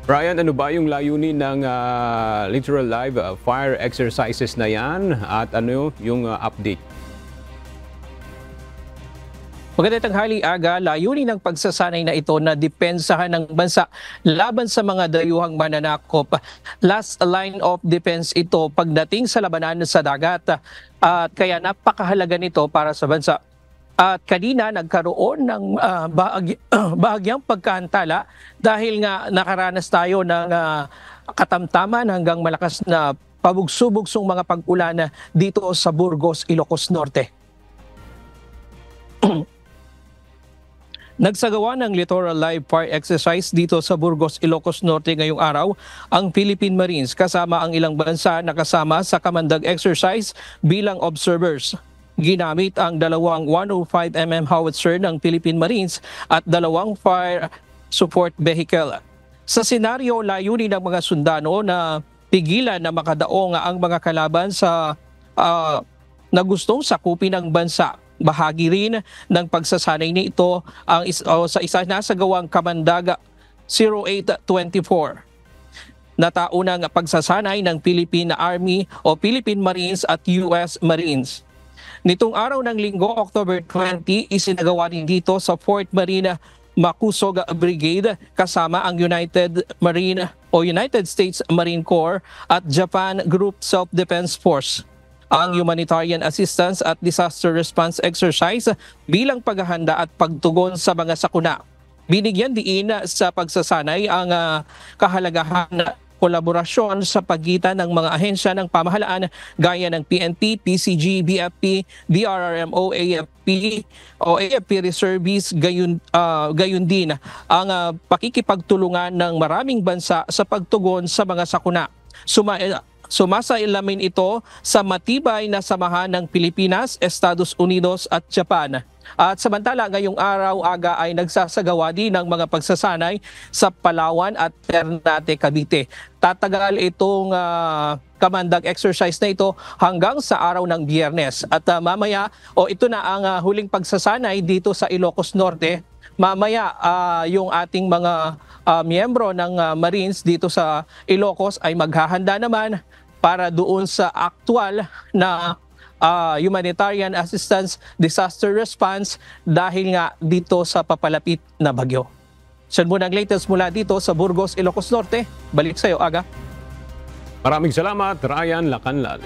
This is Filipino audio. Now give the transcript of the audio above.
Ryan, ano ba yung layunin ng Literal Live fire exercises na yan at ano yung update? Magandang tanghali, Aga. Layunin ng pagsasanay na ito na depensahan ng bansa laban sa mga dayuhang mananakop. Last line of defense ito pagdating sa labanan sa dagat. At kaya napakahalaga nito para sa bansa. At kanina nagkaroon ng bahagyang pagkaantala dahil nga nakaranas tayo ng katamtaman hanggang malakas na pabugso-bugsong mga pag-ulan dito sa Burgos, Ilocos Norte. Nagsagawa ng Littoral Live Fire Exercise dito sa Burgos, Ilocos Norte ngayong araw ang Philippine Marines kasama ang ilang bansa na kasama sa kamandag exercise bilang observers. Ginamit ang dalawang 105mm howitzer ng Philippine Marines at dalawang fire support vehicle. Sa senaryo, layunin ng mga sundalo na pigilan na makadaong ang mga kalaban sa na gustong sakupin ng bansa. Bahagi rin ng pagsasanay nito ang sa isa na sa gawang kamandag 0824. Nataunang pagsasanay ng Philippine Army o Philippine Marines at US Marines. Nitong araw ng Linggo, October 20, isinagawa din dito sa Fort Marine Makusog Brigade kasama ang United States Marine Corps at Japan Group Self-Defense Force. Ang humanitarian assistance at disaster response exercise bilang paghahanda at pagtugon sa mga sakuna. Binigyan diin sa pagsasanay ang kahalagahan na kolaborasyon sa pagitan ng mga ahensya ng pamahalaan gaya ng PNP, PCG, BFP, DRRMO, AFP Reservists, gayon din ang pakikipagtulungan ng maraming bansa sa pagtugon sa mga sakuna. Sumasailamin ito sa matibay na samahan ng Pilipinas, Estados Unidos at Japan. At samantala ngayong araw, Aga, ay nagsasagawa din ng mga pagsasanay sa Palawan at Ternate, Cavite. Tatagal itong kamandag exercise na ito hanggang sa araw ng Biyernes. At mamaya, ito na ang huling pagsasanay dito sa Ilocos Norte. Mamaya, yung ating mga miyembro ng Marines dito sa Ilocos ay maghahanda naman para doon sa aktual na humanitarian assistance, disaster response dahil nga dito sa papalapit na bagyo. Siyan muna ang latest mula dito sa Burgos, Ilocos Norte. Balik sa iyo, Aga. Maraming salamat, Ryan Lacanlal.